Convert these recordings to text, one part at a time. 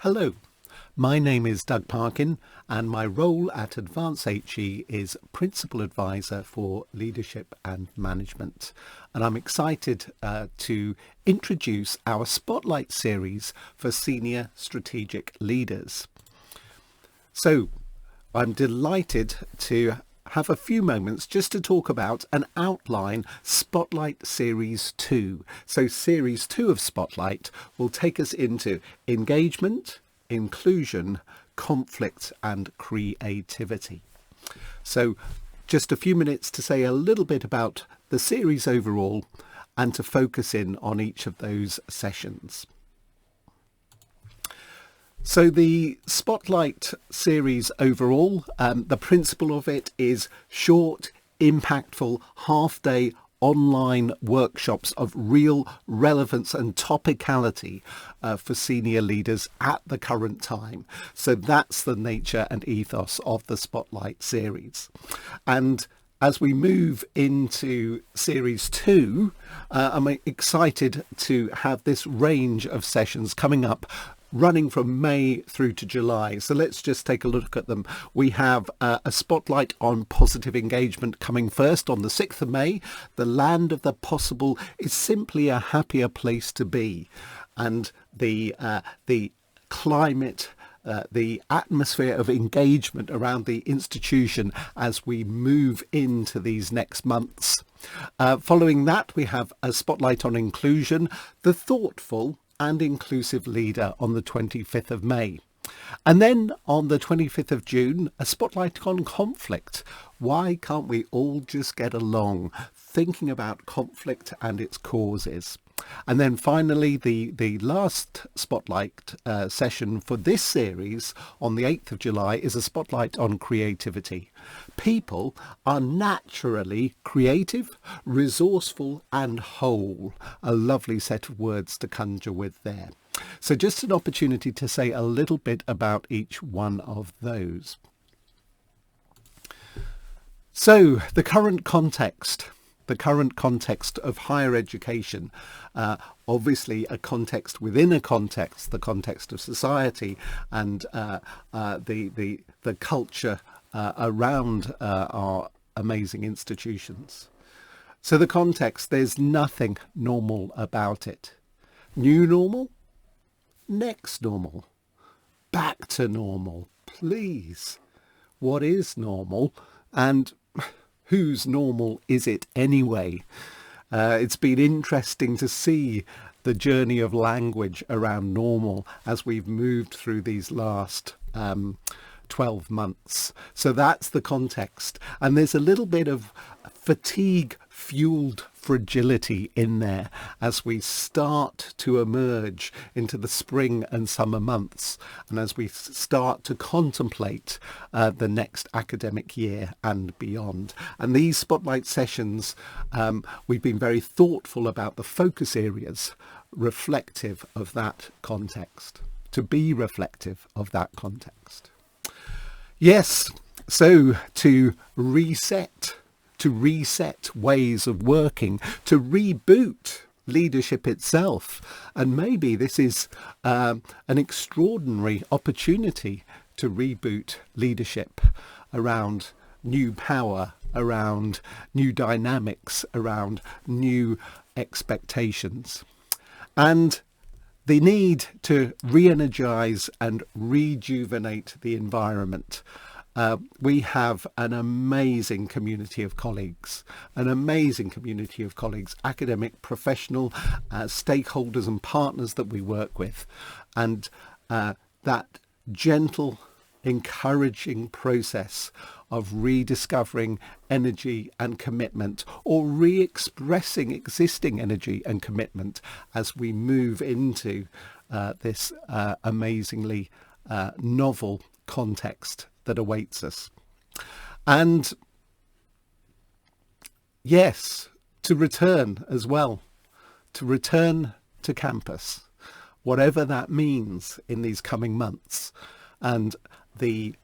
Hello, my name is Doug Parkin and my role at Advance HE is Principal Advisor for Leadership and Management. And I'm excited to introduce our Spotlight series for senior strategic leaders. So I'm delighted to have a few moments just to talk about and outline Spotlight Series 2. So Series 2 of Spotlight will take us into engagement, inclusion, conflict and creativity. So just a few minutes to say a little bit about the series overall and to focus in on each of those sessions. So the Spotlight series overall, the principle of it is short, impactful, half-day online workshops of real relevance and topicality for senior leaders at the current time. So that's the nature and ethos of the Spotlight series. And as we move into Series 2, I'm excited to have this range of sessions coming up running from May through to July. So let's just take a look at them. We have a spotlight on positive engagement coming first on the 6th of May. The land of the possible is simply a happier place to be. And the climate, the atmosphere of engagement around the institution as we move into these next months. Following that, we have a spotlight on inclusion, the thoughtful and inclusive leader on the 25th of May. And then on the 25th of June, a spotlight on conflict. Why can't we all just get along? Thinking about conflict and its causes. And then finally, the last spotlight session for this series on the 8th of July is a spotlight on creativity. People are naturally creative, resourceful and whole. A lovely set of words to conjure with there. So just an opportunity to say a little bit about each one of those. So the current context of higher education, obviously a context within a context, the context of society and the culture around our amazing institutions. So the context, there's nothing normal about it. New normal? Next normal? Back to normal? Please. What is normal? And whose normal is it anyway? It's been interesting to see the journey of language around normal as we've moved through these last 12 months. So that's the context. And there's a little bit of fatigue-fueled fragility in there as we start to emerge into the spring and summer months and as we start to contemplate the next academic year and beyond. And these spotlight sessions, we've been very thoughtful about the focus areas reflective of that context, to be reflective of that context. Yes, so to reset ways of working, to reboot leadership itself. And maybe this is an extraordinary opportunity to reboot leadership around new power, around new dynamics, around new expectations. And the need to re-energise and rejuvenate the environment. We have an amazing community of colleagues, academic, professional, stakeholders and partners that we work with. And that gentle, encouraging process of rediscovering energy and commitment, or re-expressing existing energy and commitment as we move into this amazingly novel context that awaits us. And yes, to return as well, to return to campus, whatever that means in these coming months. And the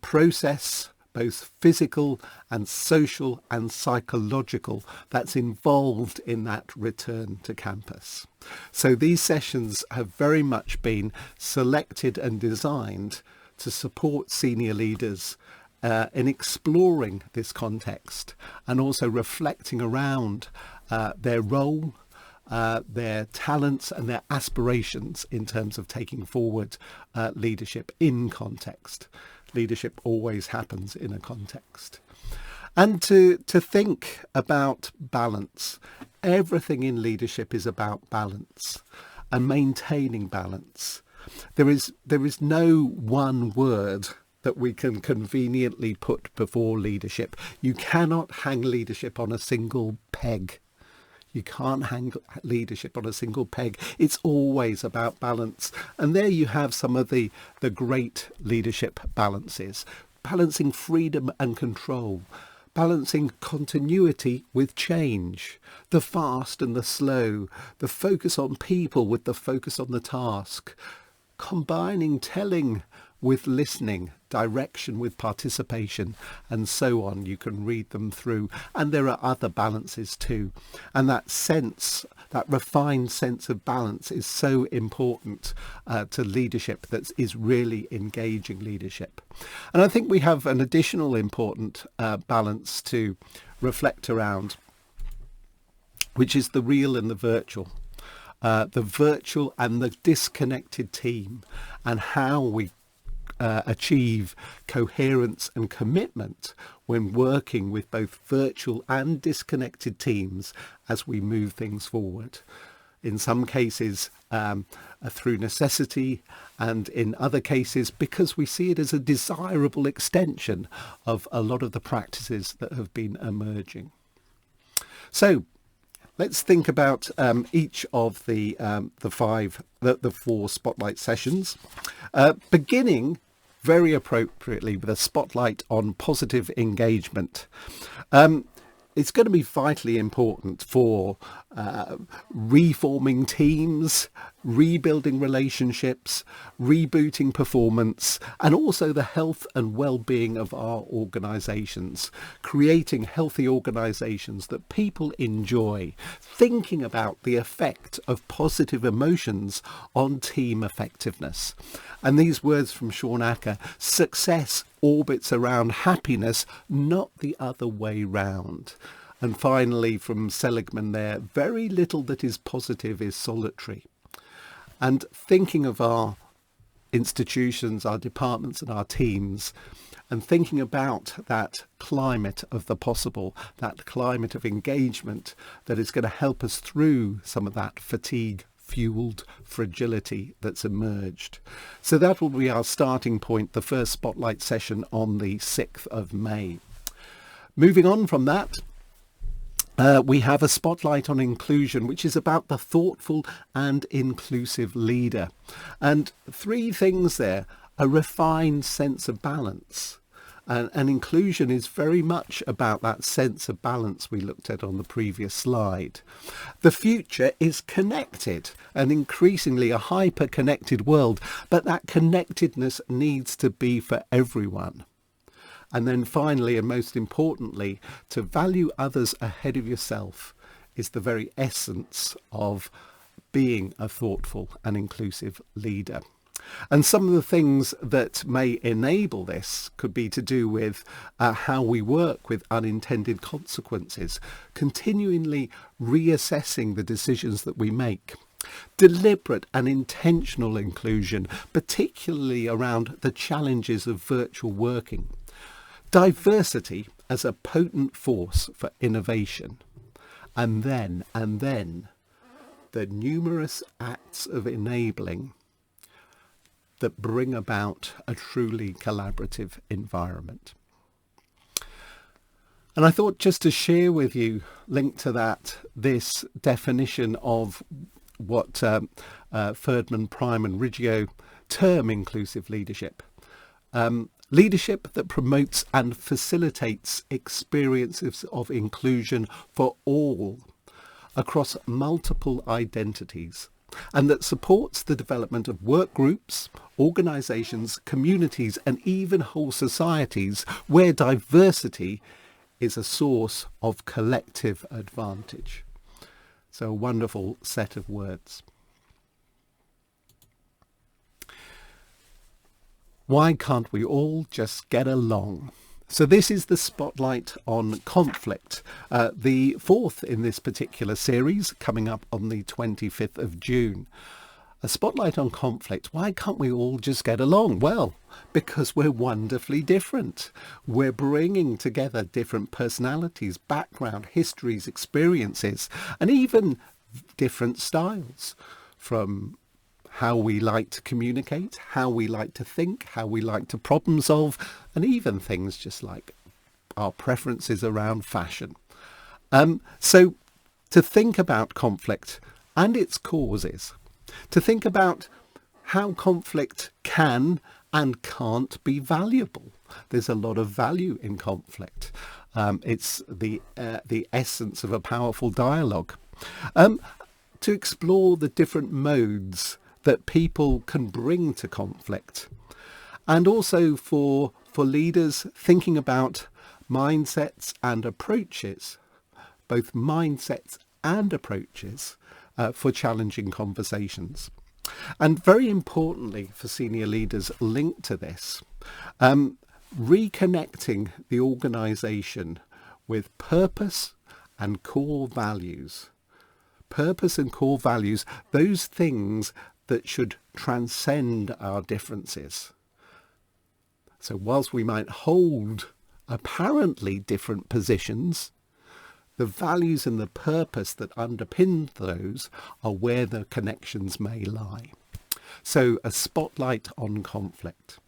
process both physical and social and psychological, that's involved in that return to campus. So these sessions have very much been selected and designed to support senior leaders in exploring this context and also reflecting around their role, their talents and their aspirations in terms of taking forward leadership in context. Leadership always happens in a context. And to think about balance. Everything in leadership is about balance and maintaining balance. There is no one word that we can conveniently put before leadership. You cannot hang leadership on a single peg. You can't hang leadership on a single peg. It's always about balance. And there you have some of the great leadership balances. Balancing freedom and control. Balancing continuity with change. The fast and the slow. The focus on people with the focus on the task. Combining telling with listening, direction with participation, and so on. You can read them through. And there are other balances too. And that sense, that refined sense of balance is so important to leadership that is really engaging leadership. And I think we have an additional important balance to reflect around, which is the real and the virtual. The virtual and the disconnected team, and how we achieve coherence and commitment when working with both virtual and disconnected teams as we move things forward. In some cases through necessity, and in other cases because we see it as a desirable extension of a lot of the practices that have been emerging. So let's think about each of the four spotlight sessions, beginning very appropriately with a spotlight on positive engagement. It's going to be vitally important for reforming teams, rebuilding relationships, rebooting performance, and also the health and well-being of our organisations, creating healthy organisations that people enjoy, thinking about the effect of positive emotions on team effectiveness. And these words from Sean Acker: success orbits around happiness, not the other way round. And finally, from Seligman there, very little that is positive is solitary. And thinking of our institutions, our departments and our teams, and thinking about that climate of the possible, that climate of engagement that is going to help us through some of that fatigue-fueled fragility that's emerged. So that will be our starting point, the first spotlight session on the 6th of May. Moving on from that, we have a spotlight on inclusion, which is about the thoughtful and inclusive leader. And three things there: a refined sense of balance. And inclusion is very much about that sense of balance we looked at on the previous slide. The future is connected, and increasingly a hyper-connected world, but that connectedness needs to be for everyone. And then finally, and most importantly, to value others ahead of yourself is the very essence of being a thoughtful and inclusive leader. And some of the things that may enable this could be to do with how we work with unintended consequences, continually reassessing the decisions that we make. Deliberate and intentional inclusion, particularly around the challenges of virtual working. Diversity as a potent force for innovation. And then the numerous acts of enabling that bring about a truly collaborative environment. And I thought just to share with you, linked to that, this definition of what Ferdman, Prime and Riggio term inclusive leadership. Leadership that promotes and facilitates experiences of inclusion for all across multiple identities, and that supports the development of work groups, organisations, communities and even whole societies where diversity is a source of collective advantage. So a wonderful set of words. Why can't we all just get along? So this is the spotlight on conflict, the fourth in this particular series, coming up on the 25th of June. A spotlight on conflict. Why can't we all just get along? Well, because we're wonderfully different. We're bringing together different personalities, background, histories, experiences, and even different styles, from how we like to communicate, how we like to think, how we like to problem solve, and even things just like our preferences around fashion. So to think about conflict and its causes, to think about how conflict can and can't be valuable. There's a lot of value in conflict. It's the essence of a powerful dialogue. To explore the different modes that people can bring to conflict, and also for leaders thinking about mindsets and approaches, both mindsets and approaches for challenging conversations. And very importantly for senior leaders linked to this, reconnecting the organisation with purpose and core values. Purpose and core values, those things that should transcend our differences. So whilst we might hold apparently different positions, the values and the purpose that underpin those are where the connections may lie. So a spotlight on conflict.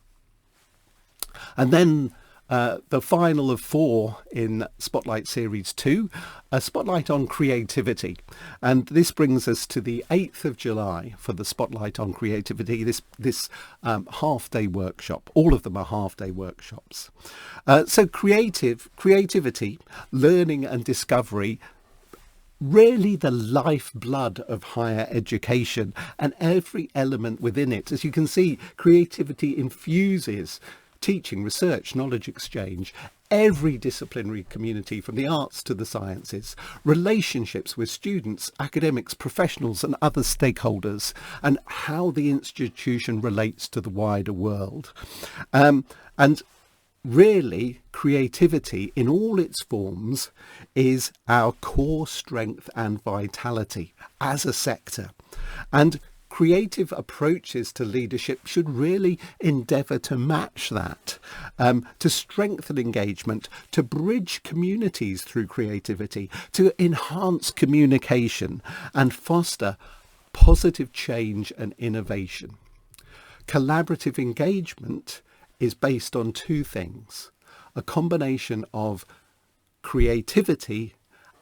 And then the final of 4 in Spotlight Series 2, a spotlight on creativity. And this brings us to the 8th of July for the spotlight on creativity, this half-day workshop. All of them are half-day workshops. So creativity, learning and discovery, really the lifeblood of higher education and every element within it. As you can see, creativity infuses teaching, research, knowledge exchange, every disciplinary community from the arts to the sciences, relationships with students, academics, professionals and other stakeholders, and how the institution relates to the wider world. And really, creativity in all its forms is our core strength and vitality as a sector. And creative approaches to leadership should really endeavour to match that, to strengthen engagement, to bridge communities through creativity, to enhance communication and foster positive change and innovation. Collaborative engagement is based on 2 things: a combination of creativity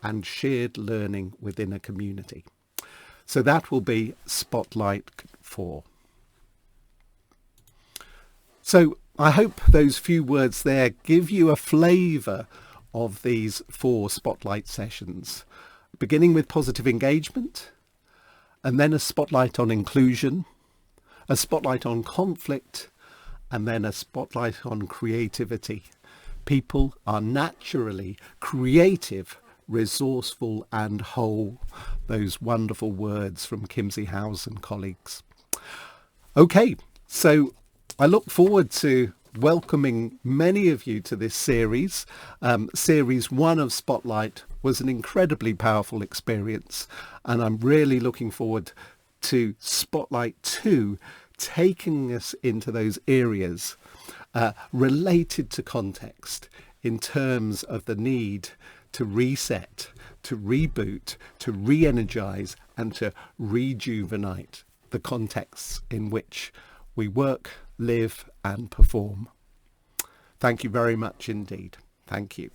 and shared learning within a community. So that will be Spotlight 4. So I hope those few words there give you a flavour of these 4 Spotlight sessions, beginning with positive engagement, and then a spotlight on inclusion, a spotlight on conflict, and then a spotlight on creativity. People are naturally creative, resourceful and whole. Those wonderful words from Kimsey-House and colleagues. Okay, so I look forward to welcoming many of you to this series. Series 1 of Spotlight was an incredibly powerful experience, and I'm really looking forward to Spotlight 2, taking us into those areas related to context in terms of the need to reset, to reboot, to re-energise and to rejuvenate the contexts in which we work, live and perform. Thank you very much indeed. Thank you.